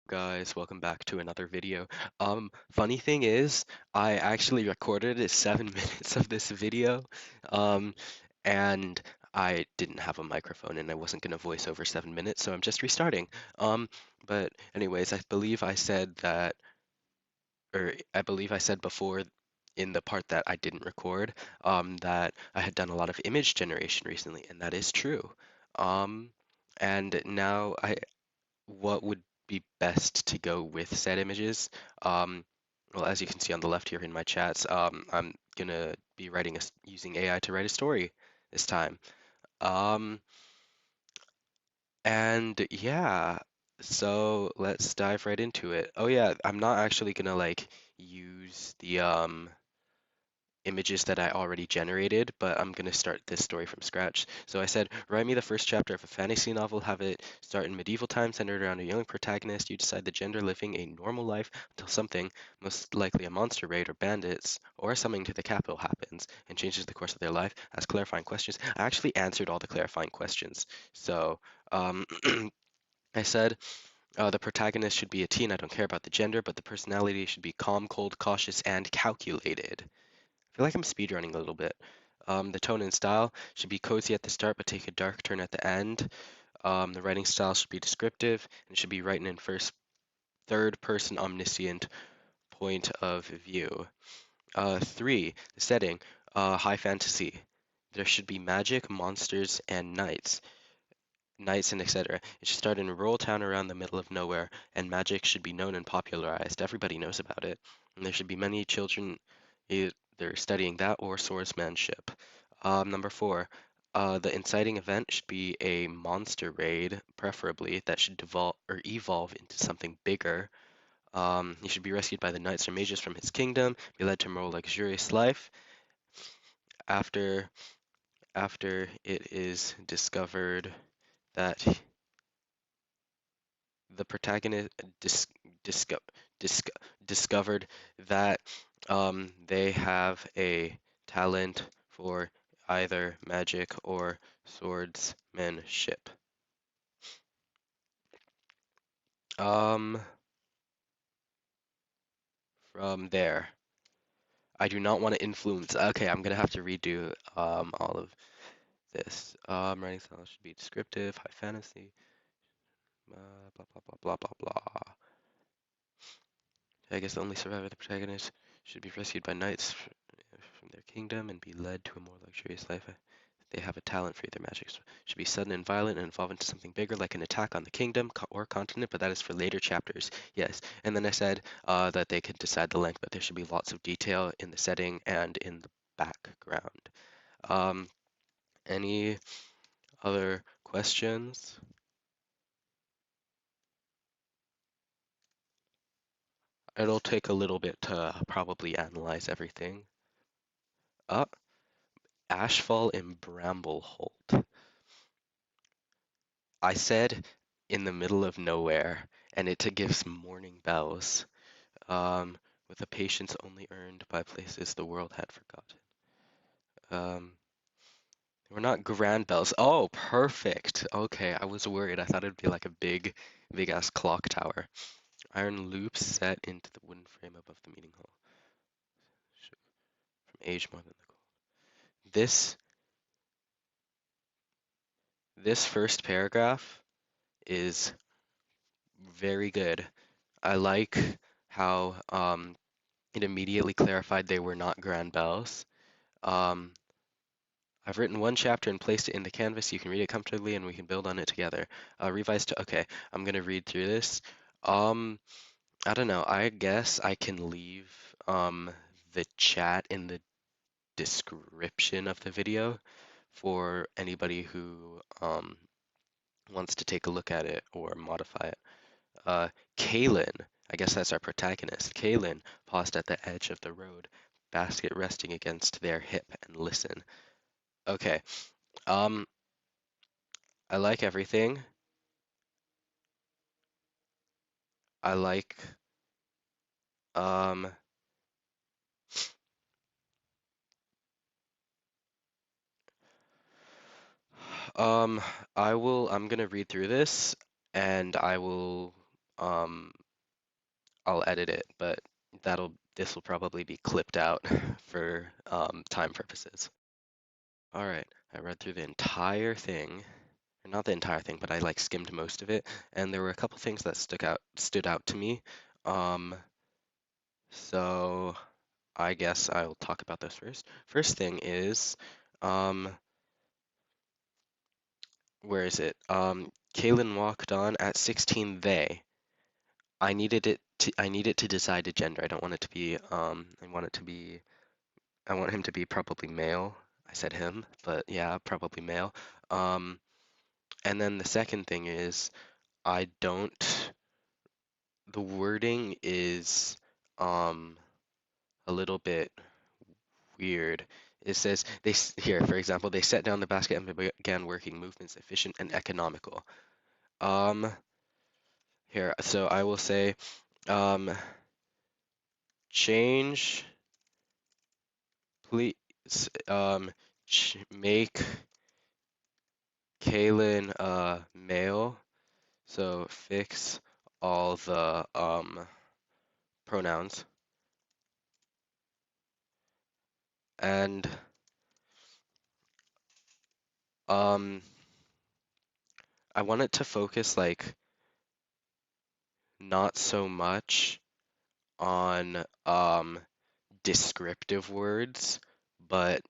Guys, welcome back to another video. Funny thing is, I actually recorded 7 minutes of this video, um, and I didn't have a microphone and I wasn't gonna voice over 7 minutes, so I'm just restarting. But anyways, I believe I said that, or I believe I said before in the part that I didn't record, that I had done a lot of image generation recently, and that is true. Um, and now what would be best to go with said images? Um, well, as you can see on the left here in my chats, I'm gonna be using AI to write a story this time. Um, and yeah, so let's dive right into it. Oh yeah, I'm not actually gonna like use the images that I already generated, but I'm going to start this story from scratch. So I said, write me the first chapter of a fantasy novel, have it start in medieval times, centered around a young protagonist. You decide the gender, living a normal life until something, most likely a monster raid or bandits, or something to the capital happens and changes the course of their life. Ask clarifying questions. I actually answered all the clarifying questions. So um, I said, the protagonist should be a teen. I don't care about the gender, but the personality should be calm, cold, cautious, and calculated. Feel like I'm speedrunning a little bit. The tone and style should be cozy at the start, but take a dark turn at the end. The writing style should be descriptive and should be written in third person omniscient point of view. Three, the setting, high fantasy. There should be magic, monsters, and knights and etc. It should start in a rural town around the middle of nowhere, and magic should be known and popularized. Everybody knows about it. And there should be many children either studying that or swordsmanship. Number four, the inciting event should be a monster raid, preferably, that should evolve into something bigger. He should be rescued by the knights or mages from his kingdom, be led to a more luxurious life. After after it is discovered that the protagonist disco disco discovered that they have a talent for either magic or swordsmanship. Um, from there, I do not want to influence. Okay, I'm gonna have to redo all of this. Writing style should be descriptive, high fantasy, blah blah blah blah blah blah. I guess the only survivor, the protagonist, should be rescued by knights from their kingdom and be led to a more luxurious life. They have a talent for either magic. Should be sudden and violent and evolve into something bigger, like an attack on the kingdom or continent, but that is for later chapters. Yes. And then I said that they could decide the length, but there should be lots of detail in the setting and in the background. Um, any other questions? It'll take a little bit to probably analyze everything. Uh, Ashfall and Brambleholt. I said in the middle of nowhere, and it gives morning bells, with a patience only earned by places the world had forgotten. Um, we're not grand bells. Oh, perfect. Okay, I was worried. I thought it'd be like a big ass clock tower. Iron loops set into the wooden frame above the meeting hall. From age more than the gold. This this first paragraph is very good. I like how it immediately clarified they were not grand bells. Um, I've written one chapter and placed it in the canvas. You can read it comfortably and we can build on it together. Okay, I'm gonna read through this. Um, I don't know. I guess I can leave the chat in the description of the video for anybody who wants to take a look at it or modify it. Uh, Kaylin, I guess that's our protagonist. Kaylin paused at the edge of the road, basket resting against their hip, and listened. Okay, um, I like everything. I like, um, um, I'm gonna read through this and I will Um, I'll edit it, but this will probably be clipped out for time purposes. All right, I read through the entire thing, or not the entire thing, but I like skimmed most of it, and there were a couple things that stood out to me. Um, so I guess I'll talk about those first. First thing is, um, where is it? Kaylin walked on at 16 they. I need it to decide a gender. I don't want it to be I want him to be probably male. I said him, but yeah, probably male. Um, and then the second thing is I don't the wording is um a little bit weird. It says here, for example, they set down the basket and began working movements efficient and economical. Um, Here, so I will say, um, change, please, make Kaylin male. So fix all the pronouns. And um, I want it to focus like not so much on descriptive words, but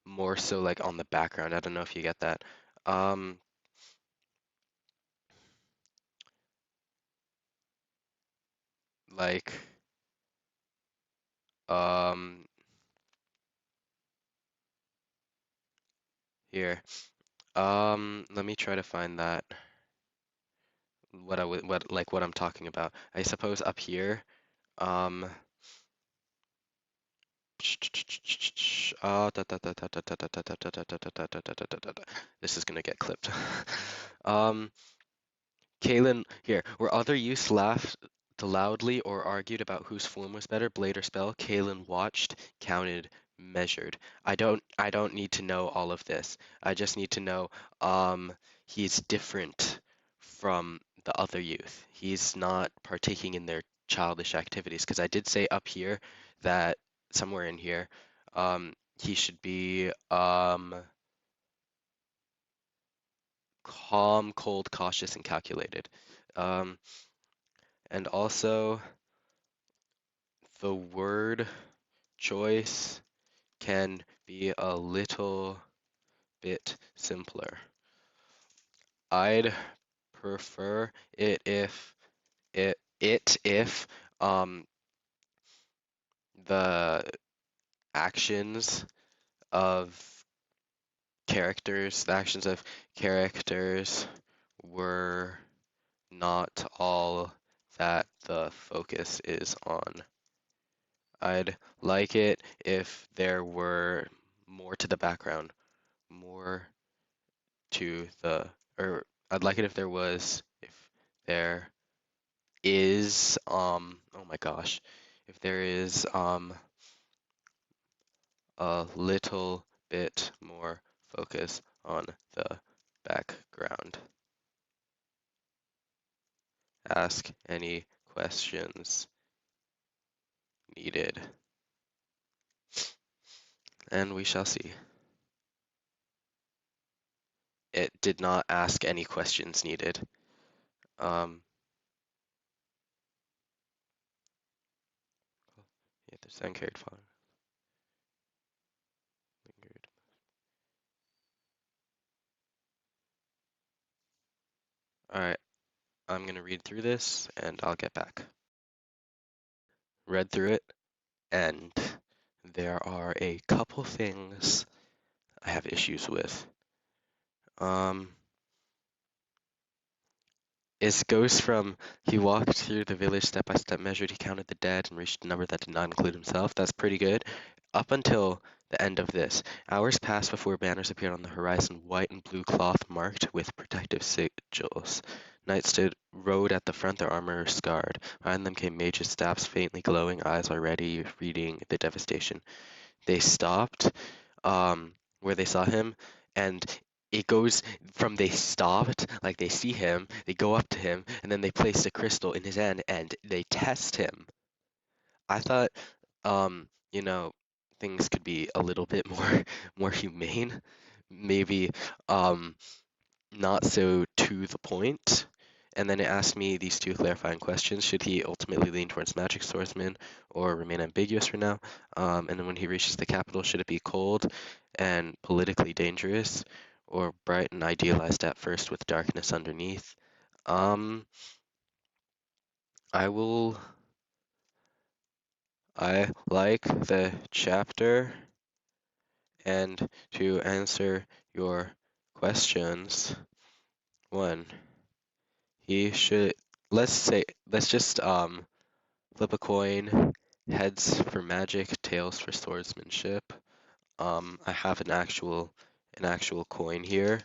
more so like on the background. I don't know if you get that. Um, like um, here. Let me try to find that. What I'm talking about. I suppose up here. Um, this is gonna get clipped. Um, Kalen, here, where other youths laughed loudly or argued about whose form was better, blade or spell, Kalen watched, counted, measured. I don't need to know all of this. I just need to know he's different from the other youth. He's not partaking in their childish activities. Because I did say up here that somewhere in here, he should be calm, cold, cautious, and calculated. Um, and also, the word choice can be a little bit simpler. I'd prefer it if the actions of the actions of characters were not all that the focus is on. I'd like it if there were more to the background, more to the, or I'd like it if there is, oh my gosh, if there is, a little bit more focus on the background. Ask any questions needed, and we shall see. It did not ask any questions needed. Um, yeah, the sound carried forward. Lingered. All right, I'm gonna read through this and I'll get back. Read through it, and there are a couple things I have issues with. It goes from he walked through the village step by step, measured, he counted the dead, and reached a number that did not include himself. That's pretty good. Up until the end of this. Hours passed before banners appeared on the horizon, white and blue cloth marked with protective sigils. Knights stood rode at the front, their armor scarred. Behind them came mages, staffs faintly glowing, eyes already reading the devastation. They stopped where they saw him, and it goes from they stopped, like they see him, they go up to him, and then they place the crystal in his hand and they test him. I thought, you know, things could be a little bit more more humane, maybe um, not so to the point. And then it asked me these two clarifying questions. Should he ultimately lean towards magic swordsman or remain ambiguous for now? And then when he reaches the capital, should it be cold and politically dangerous or bright and idealized at first with darkness underneath? Um, I will, I like the chapter, and to answer your questions, one, he should, let's just flip a coin, heads for magic, tails for swordsmanship. I have an actual coin here,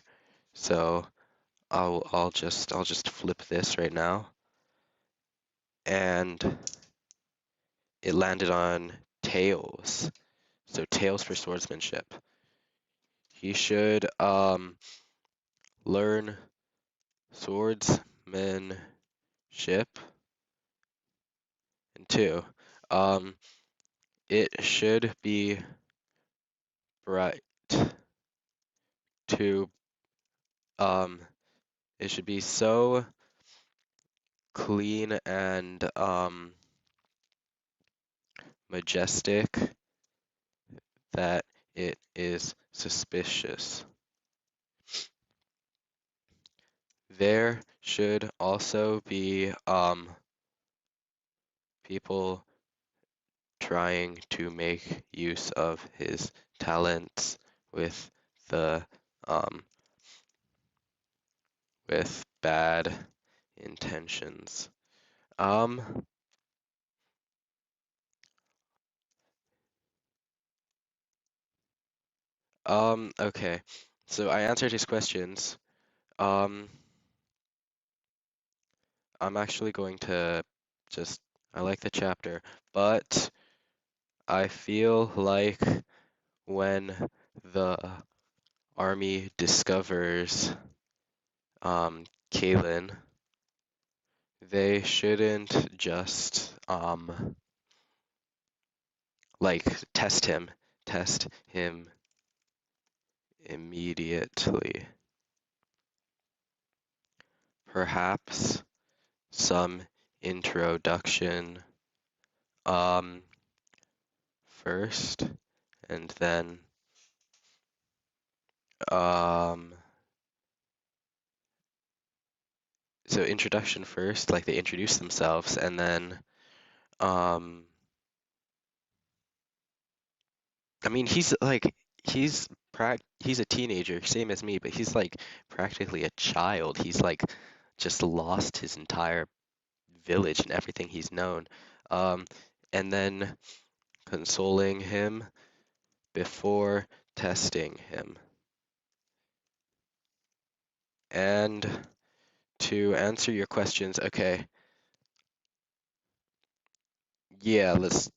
so I'll just flip this right now, and it landed on tails. So tails for swordsmanship. He should learn swordsmanship. And two, um, it should be bright to um it should be so clean and majestic that it is suspicious. There should also be people trying to make use of his talents with the um with bad intentions. Um okay. So I answered his questions. Um I'm actually going to just I like the chapter, but I feel like when the army discovers Kalen, they shouldn't just like test him immediately. Perhaps some introduction um first, and then um so introduction first, like they introduce themselves, and then um I mean, he's a teenager, same as me, but he's like practically a child. He's like just lost his entire village and everything he's known. Um, and then consoling him before testing him. And to answer your questions, okay, yeah, let's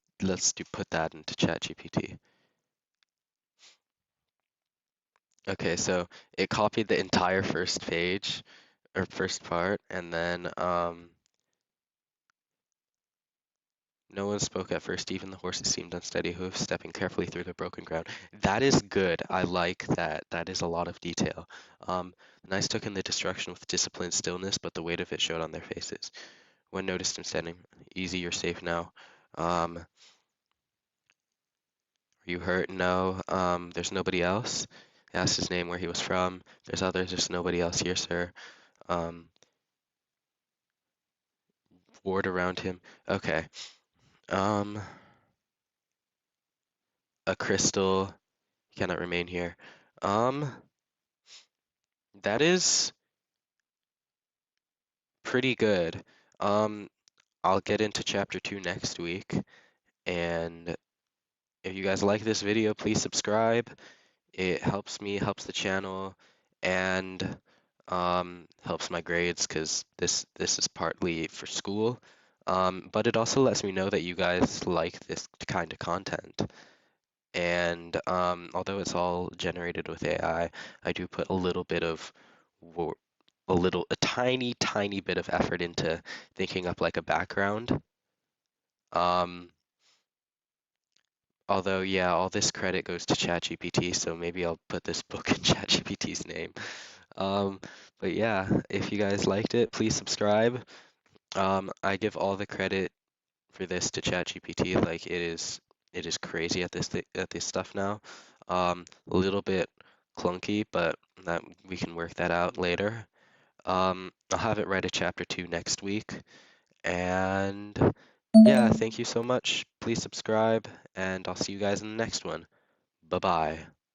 do put that into ChatGPT. Okay, so it copied the entire first page or first part, and then no one spoke at first, even the horses seemed unsteady hooves, stepping carefully through the broken ground. That is good. I like that. That is a lot of detail. The knights took in the destruction with disciplined stillness, but the weight of it showed on their faces. One noticed him standing. Easy, you're safe now. Are you hurt? No. There's nobody else. He asked his name, where he was from. There's others. There's nobody else here, sir. Um, ward around him. Okay. Um, a crystal cannot remain here. Um, that is pretty good. Um, I'll get into chapter 2 next week, and if you guys like this video, please subscribe. It helps me, helps the channel, and helps my grades because this is partly for school. But it also lets me know that you guys like this kind of content. And although it's all generated with AI, I do put a little bit of wo- a tiny, tiny bit of effort into thinking up like a background. Um, Although, yeah, all this credit goes to ChatGPT, so maybe I'll put this book in ChatGPT's name. Um, but yeah, if you guys liked it, please subscribe. I give all the credit for this to ChatGPT. Like it is crazy at at this stuff now. A little bit clunky, but that we can work that out later. I'll have it write a chapter 2 next week. And yeah, thank you so much. Please subscribe, and I'll see you guys in the next one. Bye bye.